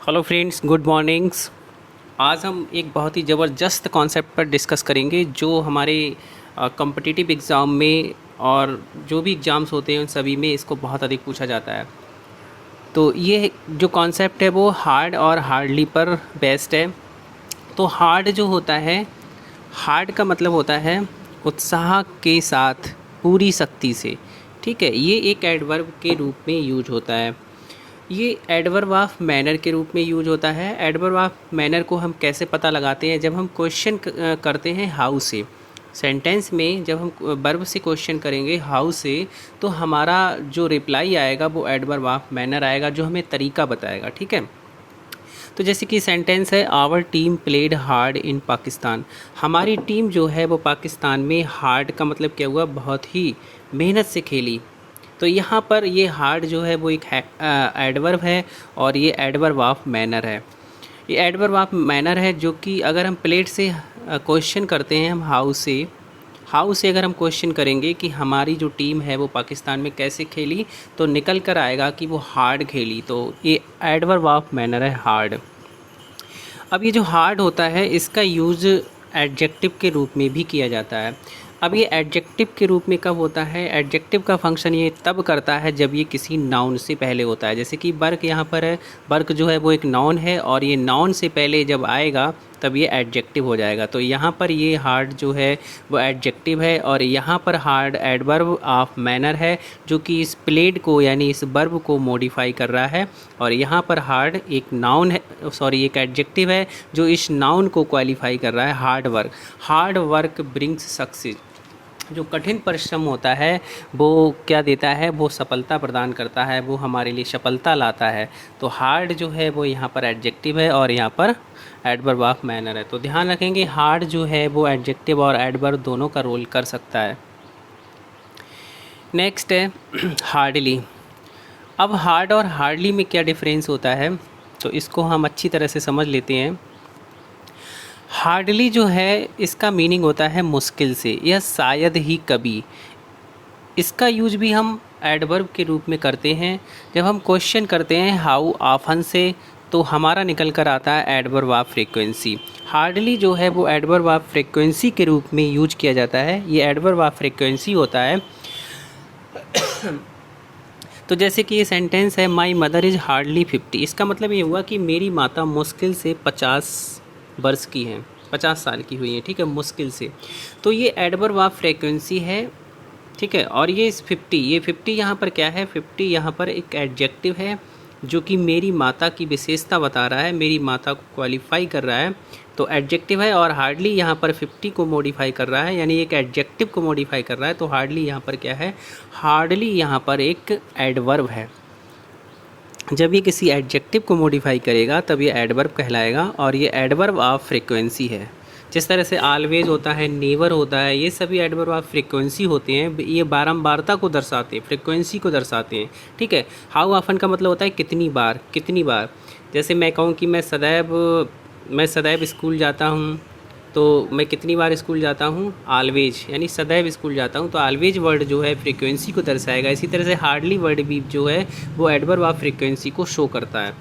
Hello friends, good mornings. आज हम एक बहुत ही ज़बरदस्त कॉन्सेप्ट पर डिस्कस करेंगे जो हमारे कॉम्पिटिटिव एग्ज़ाम में और जो भी एग्ज़ाम्स होते हैं उन सभी में इसको बहुत अधिक पूछा जाता है। तो ये जो कॉन्सेप्ट है वो हार्ड और हार्डली पर बेस्ड है। तो हार्ड जो होता है, हार्ड का मतलब होता है उत्साह के साथ, पूरी शक्ति से। ठीक है, ये एक एडवर्ब के रूप में यूज होता है। ये एडवर्ब ऑफ मैनर के रूप में यूज होता है। एडवर्ब ऑफ मैनर को हम कैसे पता लगाते हैं? जब हम क्वेश्चन करते हैं हाउ से। सेंटेंस में जब हम वर्ब से क्वेश्चन करेंगे हाउ से, तो हमारा जो रिप्लाई आएगा वो एडवर्ब ऑफ मैनर आएगा, जो हमें तरीका बताएगा। ठीक है, तो जैसे कि सेंटेंस है, our team played hard in Pakistan. हमारी टीम जो है वो पाकिस्तान में, हार्ड का मतलब क्या हुआ, बहुत ही मेहनत से खेली। तो यहाँ पर ये हार्ड जो है वो एक एडवर्ब है और ये एडवर्ब ऑफ मैनर है। ये एडवर्ब ऑफ मैनर है जो कि अगर हम प्लेड से क्वेश्चन करते हैं, हम हाउ से अगर हम क्वेश्चन करेंगे कि हमारी जो टीम है वो पाकिस्तान में कैसे खेली, तो निकल कर आएगा कि वो हार्ड खेली। तो ये एडवर्ब ऑफ मैनर है, हार्ड। अब ये जो हार्ड होता है इसका यूज़ एडजेक्टिव के रूप में भी किया जाता है। अब ये एडजेक्टिव के रूप में कब होता है? एडजेक्टिव का फंक्शन ये तब करता है जब ये किसी नाउन से पहले होता है। जैसे कि वर्क यहाँ पर है, वर्क जो है वो एक नाउन है और ये नाउन से पहले जब आएगा तब ये एडजेक्टिव हो जाएगा। तो यहाँ पर ये हार्ड जो है वो एडजेक्टिव है और यहाँ पर हार्ड एडवर्ब ऑफ मैनर है जो कि इस प्लेड को यानी इस वर्ब को मॉडिफाई कर रहा है। और यहाँ पर हार्ड एक नाउन है, सॉरी एक एडजेक्टिव है जो इस नाउन को क्वालिफाई कर रहा है, हार्ड वर्क ब्रिंग्स सक्सेस। जो कठिन परिश्रम होता है वो क्या देता है, वो सफलता प्रदान करता है, वो हमारे लिए सफलता लाता है। तो हार्ड जो है वो यहाँ पर एडजेक्टिव है और यहाँ पर एडवर्ब ऑफ मैनर है। तो ध्यान रखेंगे, हार्ड जो है वो एडजेक्टिव और एडवर्ब दोनों का रोल कर सकता है। नेक्स्ट है हार्डली। अब हार्ड और हार्डली में क्या डिफरेंस होता है, तो इसको हम अच्छी तरह से समझ लेते हैं। हार्डली जो है इसका मीनिंग होता है मुश्किल से या शायद ही कभी। इसका यूज भी हम एडवर्ब के रूप में करते हैं। जब हम क्वेश्चन करते हैं हाउ ऑफन से, तो हमारा निकल कर आता है एडवर्ब ऑफ फ्रीक्वेंसी। हार्डली जो है वो एडवर्ब ऑफ फ्रीक्वेंसी के रूप में यूज किया जाता है। ये एडवर्ब ऑफ फ्रीक्वेंसी होता है। तो जैसे कि ये सेंटेंस है, माई मदर इज़ हार्डली 50। इसका मतलब ये हुआ कि मेरी माता मुश्किल से 50 वर्ष की हैं, 50 साल की हुई हैं। ठीक है, मुश्किल से। तो ये एडवर्ब ऑफ फ्रीक्वेंसी है। ठीक है, और ये 50 यहाँ पर क्या है, 50 यहाँ पर एक एडजेक्टिव है जो कि मेरी माता की विशेषता बता रहा है, मेरी माता को क्वालिफाई कर रहा है। तो एडजेक्टिव है और हार्डली यहाँ पर 50 को मॉडिफाई कर रहा है, यानी एक एडजेक्टिव को मॉडिफाई कर रहा है। तो हार्डली यहाँ पर क्या है, हार्डली यहाँ पर एक एडवर्ब है। जब ये किसी एडजेक्टिव को मॉडिफाई करेगा तब ये एडवर्ब कहलाएगा और ये एडवर्ब ऑफ फ्रीक्वेंसी है। जिस तरह से ऑलवेज होता है, नेवर होता है, ये सभी एडवर्ब ऑफ फ्रीक्वेंसी होते हैं। ये बारंबारता को दर्शाते हैं, फ्रीक्वेंसी को दर्शाते हैं। ठीक है, हाउ ऑफन का मतलब होता है कितनी बार, कितनी बार। जैसे मैं कहूँ कि मैं सदैव स्कूल जाता हूँ, तो मैं कितनी बार स्कूल जाता हूँ, ऑलवेज, यानी सदैव स्कूल जाता हूँ। तो ऑलवेज वर्ड जो है फ्रीक्वेंसी को दर्शाएगा। इसी तरह से हार्डली वर्ड भी जो है वो एडवर्ब ऑफ फ्रीक्वेंसी को शो करता है।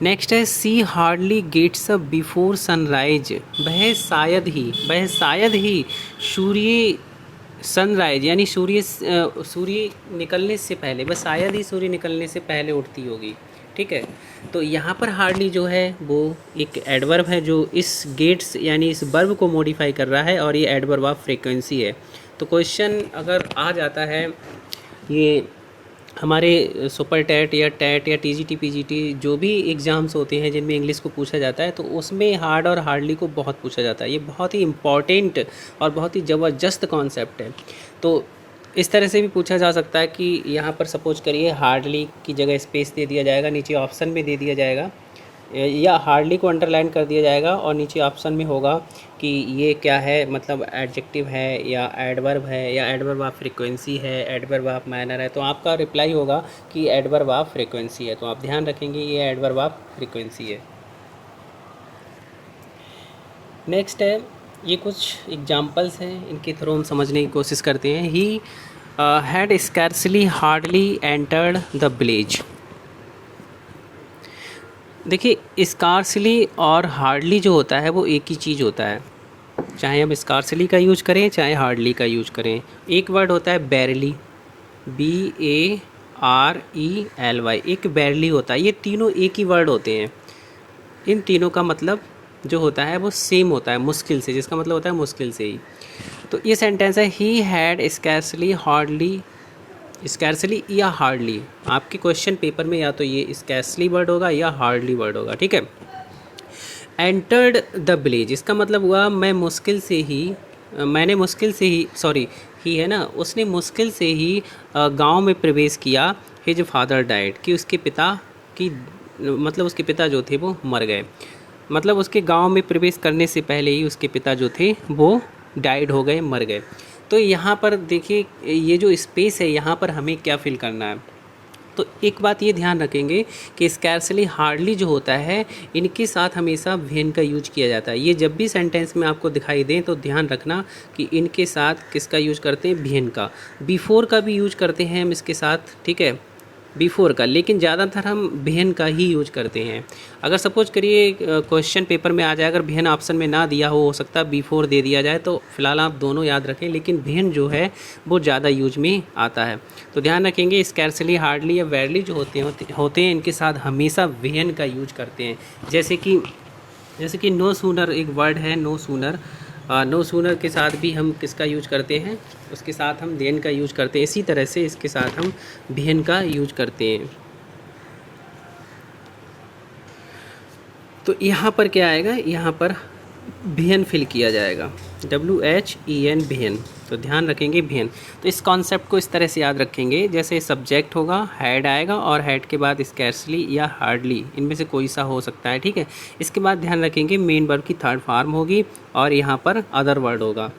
नेक्स्ट है, she hardly gets up before sunrise. वह शायद ही सूर्य सनराइज यानी सूर्य निकलने से पहले, वह शायद ही सूर्य निकलने से पहले उठती होगी। ठीक है, तो यहाँ पर हार्डली जो है वो एक एडवर्ब है जो इस गेट्स यानी इस वर्ब को मॉडिफाई कर रहा है और ये एडवर्ब ऑफ फ्रीक्वेंसी है। तो क्वेश्चन अगर आ जाता है, ये हमारे सुपर टैट या टीजीटी पीजीटी जो भी एग्ज़ाम्स होते हैं जिनमें इंग्लिश को पूछा जाता है, तो उसमें हार्ड और हार्डली को बहुत पूछा जाता है। ये बहुत ही इम्पॉर्टेंट और बहुत ही ज़बरदस्त कॉन्सेप्ट है। तो इस तरह से भी पूछा जा सकता है कि यहाँ पर सपोज करिए हार्डली की जगह स्पेस दे दिया जाएगा, नीचे ऑप्शन में दे दिया जाएगा, या हार्डली को अंडरलाइन कर दिया जाएगा और नीचे ऑप्शन में होगा कि ये क्या है, मतलब एडजेक्टिव है या एडवर्ब है या एडवर्ब ऑफ फ्रीक्वेंसी है, एडवर्ब ऑफ मैनर है। तो आपका रिप्लाई होगा कि एडवर्ब ऑफ फ्रीक्वेंसी है। तो आप ध्यान रखेंगे ये एडवर्ब ऑफ फ्रीक्वेंसी है। नेक्स्ट है, ये कुछ एग्जाम्पल्स हैं, इनके थ्रू हम समझने की कोशिश करते हैं। He had scarcely hardly entered the village. देखिए स्कार्सली और हार्डली जो होता है वो एक ही चीज़ होता है, चाहे हम स्कार्सली का यूज करें चाहे हार्डली का यूज करें। एक वर्ड होता है बैरली, BARELY, एक बैरली होता है। ये तीनों एक ही वर्ड होते हैं। इन तीनों का मतलब जो होता है वो सेम होता है, मुश्किल से, जिसका मतलब होता है मुश्किल से ही। तो ये सेंटेंस है he had scarcely hardly, scarcely या हार्डली। आपके क्वेश्चन पेपर में या तो ये स्कैर्सली वर्ड होगा या हार्डली वर्ड होगा, ठीक है। एंटर्ड द विलेज, इसका मतलब हुआ मैं मुश्किल से ही, मैंने मुश्किल से ही, सॉरी ही है ना, उसने मुश्किल से ही गांव में प्रवेश किया। हिज फादर डाइड, कि उसके पिता की, मतलब उसके पिता जो थे वो मर गए। मतलब उसके गांव में प्रवेश करने से पहले ही उसके पिता जो थे वो डाइड हो गए, मर गए। तो यहाँ पर देखिए ये जो स्पेस है यहाँ पर हमें क्या फिल करना है। तो एक बात ये ध्यान रखेंगे कि स्कैर्सली हार्डली जो होता है इनके साथ हमेशा वेन का यूज किया जाता है। ये जब भी सेंटेंस में आपको दिखाई दें तो ध्यान रखना कि इनके साथ किसका यूज करते हैं, वेन का। बिफोर का भी यूज करते हैं हम इसके साथ, ठीक है, बिफोर का, लेकिन ज़्यादातर हम वेन का ही यूज करते हैं। अगर सपोज करिए क्वेश्चन पेपर में आ जाए, अगर वेन ऑप्शन में ना दिया हो सकता है बिफोर दे दिया जाए, तो फिलहाल आप दोनों याद रखें, लेकिन वेन जो है वो ज़्यादा यूज में आता है। तो ध्यान रखेंगे स्कैर्सली हार्डली या वेरली जो होते हैं इनके साथ हमेशा वेन का यूज करते हैं। जैसे कि नो सूनर एक वर्ड है, नो सूनर, नो सूनर के साथ भी हम किसका यूज करते हैं, उसके साथ हम देन का यूज करते हैं। इसी तरह से इसके साथ हम भेन का यूज करते हैं। तो यहाँ पर क्या आएगा, यहाँ पर भेन फिल किया जाएगा, WHEN, भेन। तो ध्यान रखेंगे भेन। तो इस कॉन्सेप्ट को इस तरह से याद रखेंगे, जैसे सब्जेक्ट होगा, हैड आएगा और हैड के बाद स्कैर्सली या हार्डली, इनमें से कोई सा हो सकता है, ठीक है। इसके बाद ध्यान रखेंगे मेन वर्ब की थर्ड फॉर्म होगी और यहाँ पर अदर वर्ड होगा।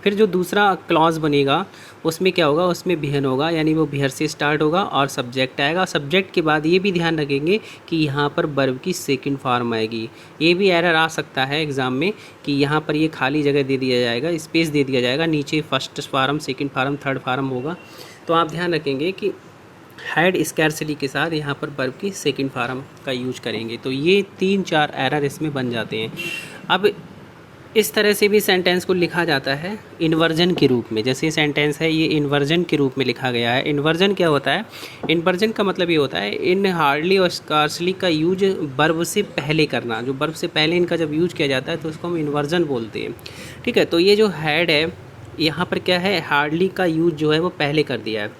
फिर जो दूसरा क्लॉज बनेगा उसमें क्या होगा, उसमें भेन होगा, यानी वो भेर से स्टार्ट होगा और सब्जेक्ट आएगा। सब्जेक्ट के बाद ये भी ध्यान रखेंगे कि यहाँ पर वर्ब की सेकंड फॉर्म आएगी। ये भी एरर आ सकता है एग्ज़ाम में कि यहाँ पर ये खाली जगह दे दिया जाएगा, स्पेस दे दिया जाएगा, नीचे first form, second form, third form होगा। तो आप ध्यान रखेंगे कि हैड स्कैर्सली के साथ यहाँ पर वर्ब की सेकंड फॉर्म का यूज करेंगे। तो ये 3-4 एरर इसमें बन जाते हैं। अब इस तरह से भी सेंटेंस को लिखा जाता है इन्वर्जन के रूप में। जैसे सेंटेंस है ये इन्वर्जन के रूप में लिखा गया है। इन्वर्जन क्या होता है, इन्वर्जन का मतलब ये होता है इन हार्डली और स्कार्सली का यूज वर्ब से पहले करना। जो वर्ब से पहले इनका जब यूज किया जाता है तो उसको हम इन्वर्जन बोलते हैं, ठीक है। तो ये जो हैड है यहाँ पर क्या है, हार्डली का यूज जो है वो पहले कर दिया है।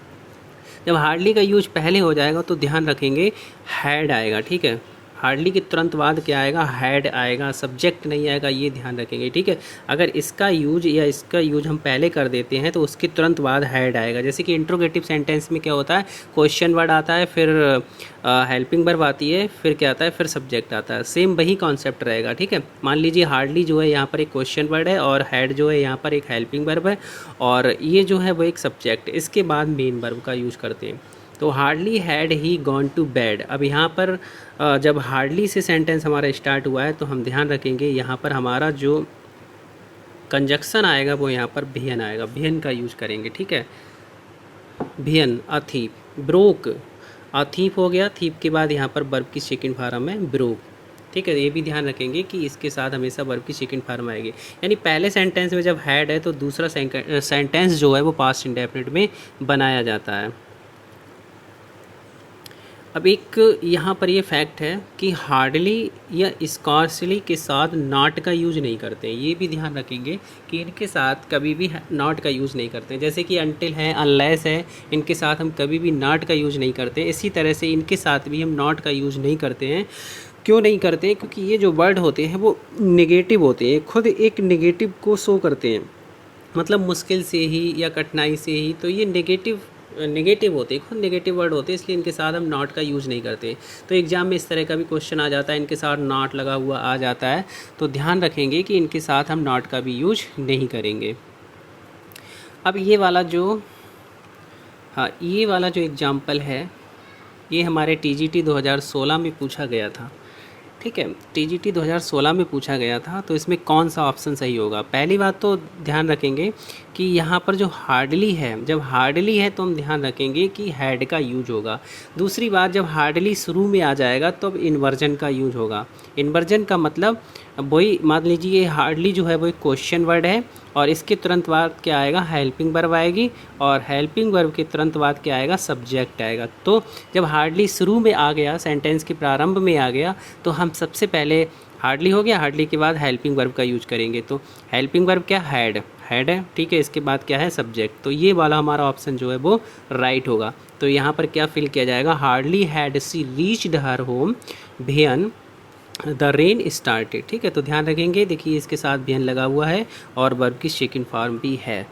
जब हार्डली का यूज पहले हो जाएगा तो ध्यान रखेंगे हैड आएगा, ठीक है। हार्डली के तुरंत बाद क्या आएगा, हैड आएगा, सब्जेक्ट नहीं आएगा, ये ध्यान रखेंगे, ठीक है। अगर इसका यूज या इसका यूज हम पहले कर देते हैं तो उसके तुरंत बाद हैड आएगा। जैसे कि इंट्रोगेटिव सेंटेंस में क्या होता है, क्वेश्चन वर्ड आता है, फिर हेल्पिंग वर्ब आती है, फिर क्या आता है, फिर सब्जेक्ट आता है। सेम वही कॉन्सेप्ट रहेगा, ठीक है। मान लीजिए हार्डली जो है यहाँ पर एक क्वेश्चन वर्ड है और हैड जो है यहाँ पर एक हेल्पिंग वर्ब है और ये जो है वो एक सब्जेक्ट, इसके बाद मेन वर्ब का यूज करते हैं। तो hardly had he gone to bed. अब यहाँ पर जब हार्डली से सेंटेंस हमारा स्टार्ट हुआ है तो हम ध्यान रखेंगे यहाँ पर हमारा जो कंजक्शन आएगा वो यहाँ पर भेन आएगा, भेन का यूज करेंगे, ठीक है। भेन, अथीप, ब्रोक, अथीप हो गया, थीप के बाद यहाँ पर वर्ब की सेकंड फॉर्म है ब्रोक, ठीक है। ये भी ध्यान रखेंगे कि इसके साथ हमेशा वर्ब की सेकंड फॉर्म आएगी। यानी पहले सेंटेंस में जब हैड है तो दूसरा सेंटेंस जो है वो पास्ट इंडेफिनिट में बनाया जाता है। अब एक यहाँ पर ये फैक्ट है कि हार्डली या स्कार्सली के साथ नॉट का यूज नहीं करते हैं। ये भी ध्यान रखेंगे कि इनके साथ कभी भी नॉट का यूज़ नहीं करते हैं। जैसे कि अनटिल है, अनलेस है, इनके साथ हम कभी भी नॉट का यूज़ नहीं करते। इसी तरह से इनके साथ भी हम नॉट का यूज़ नहीं करते हैं। क्यों नहीं करते हैं? क्योंकि ये जो वर्ड होते हैं वो नेगेटिव होते हैं, खुद एक नेगेटिव को शो करते हैं, मतलब मुश्किल से ही या कठिनाई से ही। तो ये नेगेटिव होते हैं, खुद नेगेटिव वर्ड होते हैं, इसलिए इनके साथ हम नॉट का यूज़ नहीं करते। तो एग्जाम में इस तरह का भी क्वेश्चन आ जाता है, इनके साथ नॉट लगा हुआ आ जाता है, तो ध्यान रखेंगे कि इनके साथ हम नॉट का भी यूज नहीं करेंगे। अब ये वाला जो एग्जाम्पल है ये हमारे TGT 2016 में पूछा गया था। ठीक है। टीजीटी 2016 में पूछा गया था, तो इसमें कौन सा ऑप्शन सही होगा? पहली बात तो ध्यान रखेंगे कि यहाँ पर जो हार्डली है, जब हार्डली है तो हम ध्यान रखेंगे कि हैड का यूज होगा। दूसरी बात, जब हार्डली शुरू में आ जाएगा तो अब इन्वर्जन का यूज होगा। इन्वर्जन का मतलब वही, मान लीजिए ये हार्डली जो है वो एक क्वेश्चन वर्ड है और इसके तुरंत बाद क्या आएगा? हेल्पिंग वर्ब आएगी, और हेल्पिंग वर्ब के तुरंत बाद क्या आएगा? सब्जेक्ट आएगा। तो जब हार्डली शुरू में आ गया, सेंटेंस के प्रारंभ में आ गया, तो हम सबसे पहले हार्डली हो गया, हार्डली के बाद हेल्पिंग वर्ब का यूज करेंगे। तो हेल्पिंग वर्ब क्या? हैड है, ठीक है। इसके बाद क्या है? सब्जेक्ट। तो ये वाला हमारा ऑप्शन जो है वो राइट होगा। तो यहाँ पर क्या फिल किया जाएगा? Hardly had she reached her home when the rain started. ठीक है, तो ध्यान रखेंगे। देखिए इसके साथ भेन लगा हुआ है और वर्ब की सेकंड फॉर्म भी है।